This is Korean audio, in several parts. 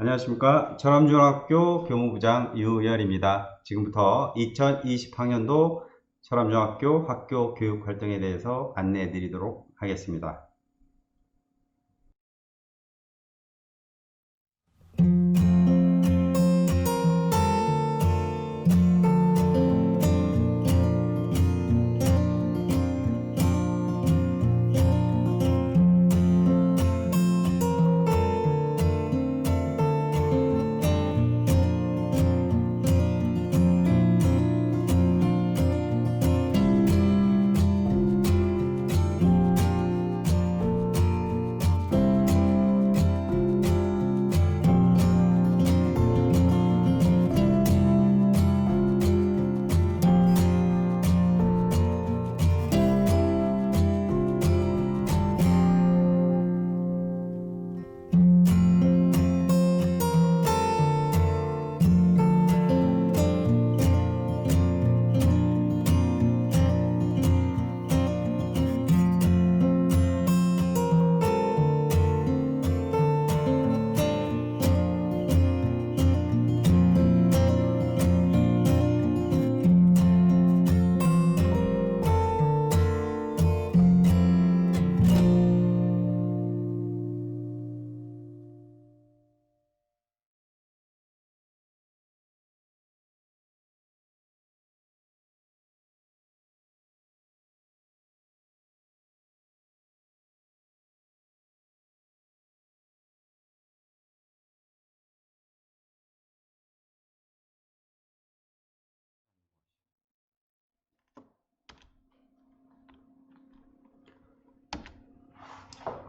안녕하십니까. 철암중학교 교무부장 유열입니다. 지금부터 2020학년도 철암중학교 학교 교육 활동에 대해서 안내해 드리도록 하겠습니다.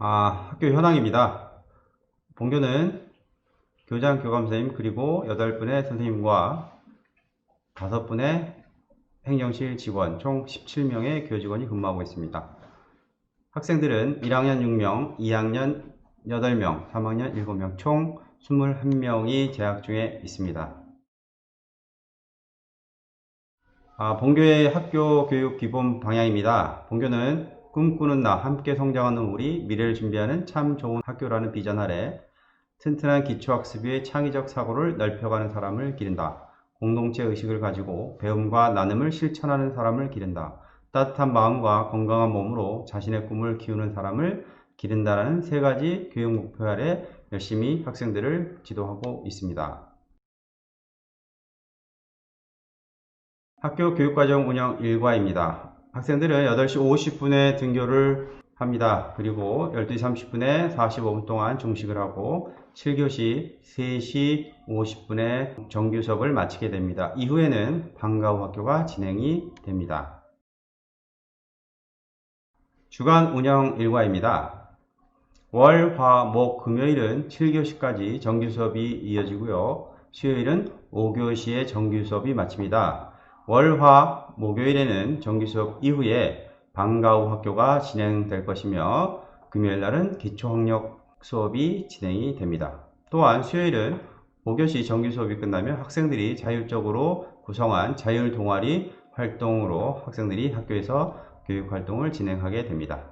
학교 현황입니다. 본교는 교장, 교감선생님 그리고 8분의 선생님과 5분의 행정실 직원 총 17명의 교직원이 근무하고 있습니다. 학생들은 1학년 6명, 2학년 8명, 3학년 7명 총 21명이 재학 중에 있습니다. 본교의 학교 교육 기본 방향입니다. 본교는 꿈꾸는 나, 함께 성장하는 우리, 미래를 준비하는 참 좋은 학교라는 비전 아래 튼튼한 기초학습 위의 창의적 사고를 넓혀가는 사람을 기른다. 공동체 의식을 가지고 배움과 나눔을 실천하는 사람을 기른다. 따뜻한 마음과 건강한 몸으로 자신의 꿈을 키우는 사람을 기른다라는 3가지 교육 목표 아래 열심히 학생들을 지도하고 있습니다. 학교 교육과정 운영 일과입니다. 학생들은 8시 50분에 등교를 합니다. 그리고 12시 30분에 45분 동안 종식을 하고 7교시 3시 50분에 정규 수업을 마치게 됩니다. 이후에는 방과 후 학교가 진행이 됩니다. 주간 운영 일과입니다. 월, 화, 목, 금요일은 7교시까지 정규 수업이 이어지고요. 수요일은 5교시의 정규 수업이 마칩니다. 월, 화, 목요일에는 정규 수업 이후에 방과 후 학교가 진행될 것이며 금요일 날은 기초학력 수업이 진행이 됩니다. 또한 수요일은 5교시 정규 수업이 끝나면 학생들이 자율적으로 구성한 자율 동아리 활동으로 학생들이 학교에서 교육 활동을 진행하게 됩니다.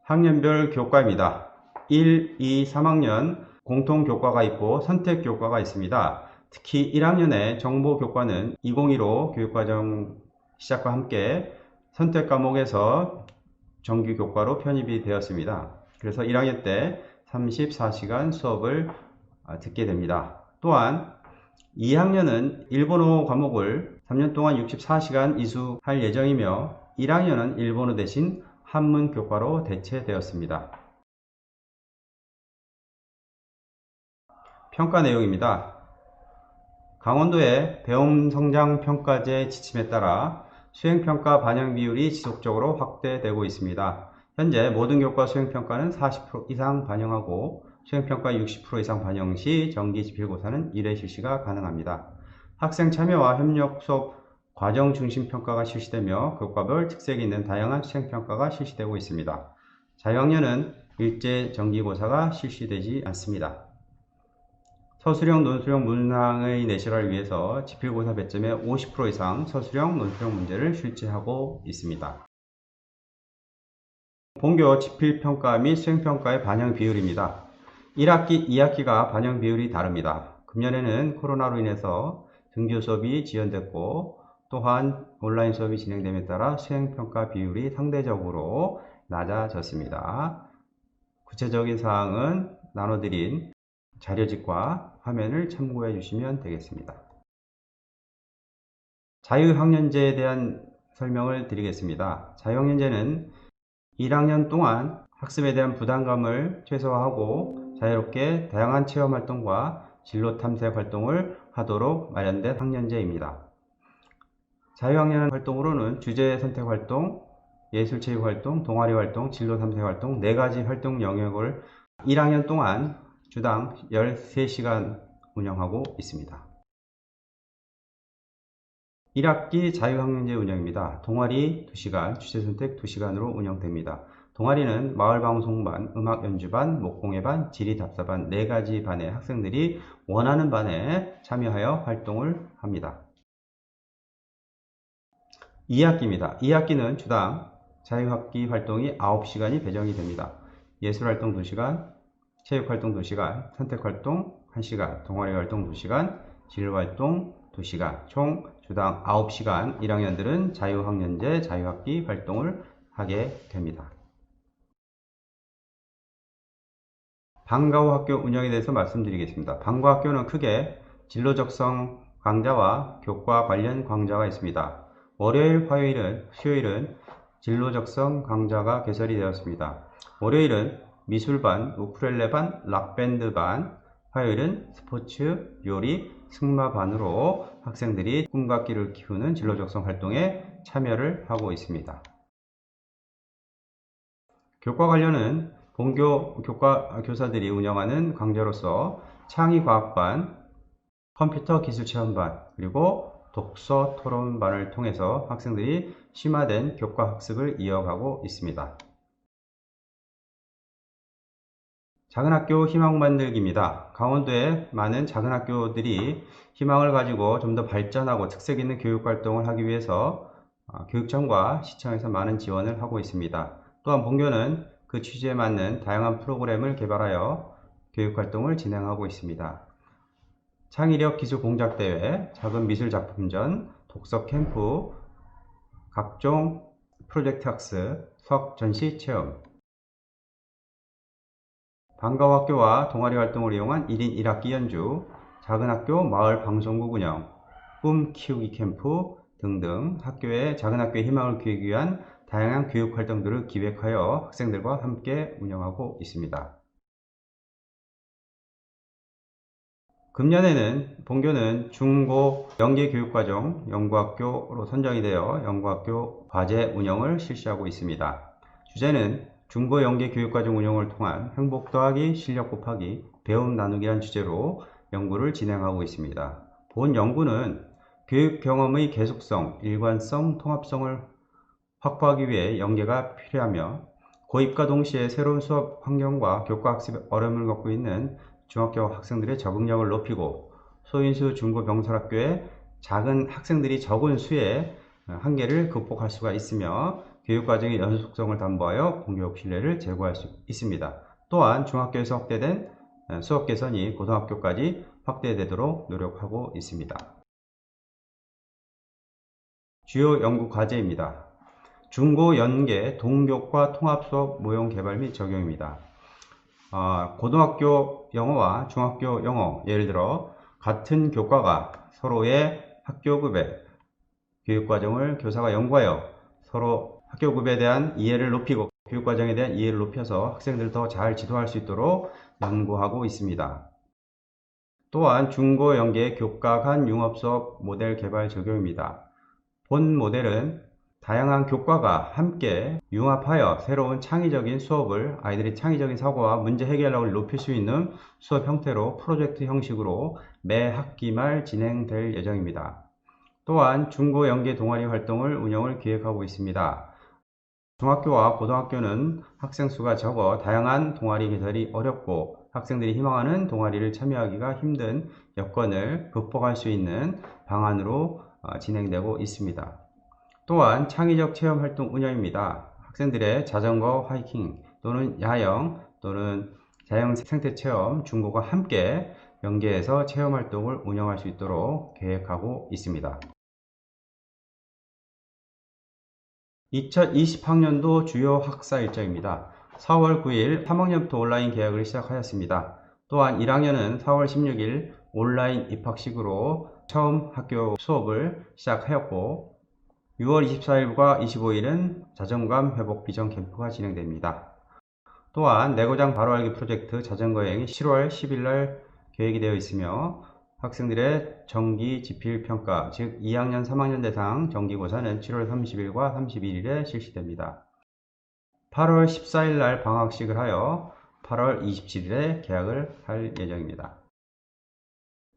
학년별 교과입니다. 1, 2, 3학년 공통교과가 있고 선택교과가 있습니다. 특히 1학년의 정보교과는 2015 교육과정 시작과 함께 선택과목에서 정규교과로 편입이 되었습니다. 그래서 1학년 때 34시간 수업을 듣게 됩니다. 또한 2학년은 일본어 과목을 3년 동안 64시간 이수할 예정이며 1학년은 일본어 대신 한문 교과로 대체되었습니다. 평가 내용입니다. 강원도의 배움성장평가제 지침에 따라 수행평가 반영 비율이 지속적으로 확대되고 있습니다. 현재 모든 교과 수행평가는 40% 이상 반영하고 수행평가 60% 이상 반영 시 정기지필고사는 1회 실시가 가능합니다. 학생 참여와 협력 수업 과정 중심 평가가 실시되며 교과별 특색이 있는 다양한 수행평가가 실시되고 있습니다. 자유학년은 일제 정기고사가 실시되지 않습니다. 서술형, 논술형 문항의 내실화를 위해서 지필고사 배점의 50% 이상 서술형, 논술형 문제를 출제하고 있습니다. 본교 지필평가 및 수행평가의 반영 비율입니다. 1학기, 2학기가 반영 비율이 다릅니다. 금년에는 코로나로 인해서 등교 수업이 지연됐고 또한 온라인 수업이 진행됨에 따라 수행평가 비율이 상대적으로 낮아졌습니다. 구체적인 사항은 나눠드린 자료집과 화면을 참고해 주시면 되겠습니다. 자유학년제에 대한 설명을 드리겠습니다. 자유학년제는 1학년 동안 학습에 대한 부담감을 최소화하고 자유롭게 다양한 체험활동과 진로 탐색 활동을 하도록 마련된 학년제입니다. 자유학년 활동으로는 주제 선택 활동, 예술체육 활동, 동아리 활동, 진로 탐색 활동 4가지 활동 영역을 1학년 동안 주당 13시간 운영하고 있습니다. 1학기 자유학년제 운영입니다. 동아리 2시간, 주제선택 2시간으로 운영됩니다. 동아리는 마을방송반, 음악연주반, 목공예반, 지리답사반 4가지 반의 학생들이 원하는 반에 참여하여 활동을 합니다. 2학기입니다. 2학기는 주당 자유학기 활동이 9시간이 배정이 됩니다. 예술활동 2시간, 체육활동 2시간, 선택활동 1시간, 동아리활동 2시간, 진로활동 2시간, 총 주당 9시간 1학년들은 자유학년제 자유학기 활동을 하게 됩니다. 방과후 학교 운영에 대해서 말씀드리겠습니다. 방과후 학교는 크게 진로적성 강좌와 교과 관련 강좌가 있습니다. 월요일, 화요일은, 수요일은 진로적성 강좌가 개설이 되었습니다. 월요일은 미술반, 우쿨렐레반, 락밴드반, 화요일은 스포츠, 요리, 승마반으로 학생들이 꿈과 끼를 키우는 진로적성 활동에 참여를 하고 있습니다. 교과 관련은 본교 교사들이 운영하는 강좌로서 창의과학반, 컴퓨터 기술체험반, 그리고 독서 토론반을 통해서 학생들이 심화된 교과 학습을 이어가고 있습니다. 작은 학교 희망 만들기입니다. 강원도에 많은 작은 학교들이 희망을 가지고 좀 더 발전하고 특색 있는 교육 활동을 하기 위해서 교육청과 시청에서 많은 지원을 하고 있습니다. 또한 본교는 그 취지에 맞는 다양한 프로그램을 개발하여 교육 활동을 진행하고 있습니다. 창의력 기술 공작대회, 작은 미술 작품전, 독서 캠프, 각종 프로젝트 학습, 수학 전시 체험, 방과후 학교와 동아리 활동을 이용한 1인 1학기 연주, 작은 학교 마을 방송국 운영, 꿈 키우기 캠프 등등 학교의 작은 학교의 희망을 키우기 위한 다양한 교육 활동들을 기획하여 학생들과 함께 운영하고 있습니다. 금년에는 본교는 중고 연계교육과정 연구학교로 선정이 되어 연구학교 과제 운영을 실시하고 있습니다. 주제는 중고 연계교육과정 운영을 통한 행복 더하기 실력 곱하기 배움 나누기란 주제로 연구를 진행하고 있습니다. 본 연구는 교육 경험의 계속성, 일관성, 통합성을 확보하기 위해 연계가 필요하며 고입과 동시에 새로운 수업 환경과 교과 학습에 어려움을 겪고 있는 중학교 학생들의 적응력을 높이고 소인수 중고병설학교의 작은 학생들이 적은 수의 한계를 극복할 수가 있으며 교육과정의 연속성을 담보하여 공교육 신뢰를 제고할 수 있습니다. 또한 중학교에서 확대된 수업 개선이 고등학교까지 확대되도록 노력하고 있습니다. 주요 연구 과제입니다. 중고 연계 동교과 통합수업 모형 개발 및 적용입니다. 고등학교 영어와 중학교 영어, 예를 들어 같은 교과가 서로의 학교급의 교육과정을 교사가 연구하여 서로 학교급에 대한 이해를 높이고 교육과정에 대한 이해를 높여서 학생들을 더 잘 지도할 수 있도록 연구하고 있습니다. 또한 중고 연계 교과 간 융합수업 모델 개발 적용입니다. 본 모델은 다양한 교과가 함께 융합하여 새로운 창의적인 수업을 아이들이 창의적인 사고와 문제 해결력을 높일 수 있는 수업 형태로 프로젝트 형식으로 매 학기 말 진행될 예정입니다. 또한 중고 연계 동아리 활동을 운영을 기획하고 있습니다. 중학교와 고등학교는 학생 수가 적어 다양한 동아리 개설이 어렵고 학생들이 희망하는 동아리를 참여하기가 힘든 여건을 극복할 수 있는 방안으로 진행되고 있습니다. 또한 창의적 체험 활동 운영입니다. 학생들의 자전거 하이킹 또는 야영 또는 자연 생태 체험 중고가 함께 연계해서 체험 활동을 운영할 수 있도록 계획하고 있습니다. 2020학년도 주요 학사 일정입니다. 4월 9일 3학년부터 온라인 개학을 시작하였습니다. 또한 1학년은 4월 16일 온라인 입학식으로 처음 학교 수업을 시작하였고 6월 24일과 25일은 자존감 회복 비전 캠프가 진행됩니다. 또한 내고장 바로 알기 프로젝트 자전거 여행이 10월 10일날 계획이 되어 있으며 학생들의 정기 지필 평가, 즉 2학년 3학년 대상 정기고사는 7월 30일과 31일에 실시됩니다. 8월 14일날 방학식을 하여 8월 27일에 개학을 할 예정입니다.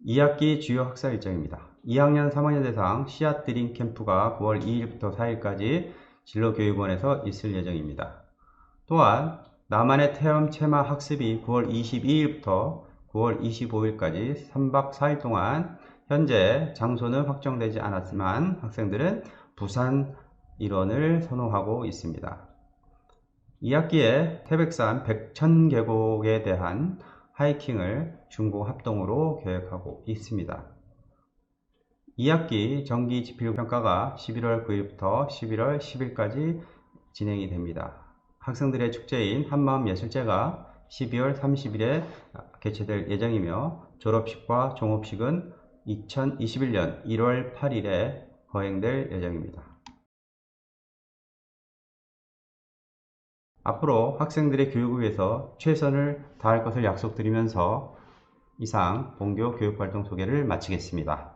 2학기 주요 학사 일정입니다. 2학년 3학년 대상 씨앗 드림 캠프가 9월 2일부터 4일까지 진로교육원에서 있을 예정입니다. 또한 나만의 체험 체마 학습이 9월 22일부터 9월 25일까지 3박 4일 동안 현재 장소는 확정되지 않았지만 학생들은 부산 일원을 선호하고 있습니다. 2학기에 태백산 백천계곡에 대한 하이킹을 중고 합동으로 계획하고 있습니다. 2학기 정기 지필 평가가 11월 9일부터 11월 10일까지 진행이 됩니다. 학생들의 축제인 한마음예술제가 12월 30일에 개최될 예정이며 졸업식과 종업식은 2021년 1월 8일에 거행될 예정입니다. 앞으로 학생들의 교육을 위해서 최선을 다할 것을 약속드리면서 이상 본교 교육활동 소개를 마치겠습니다.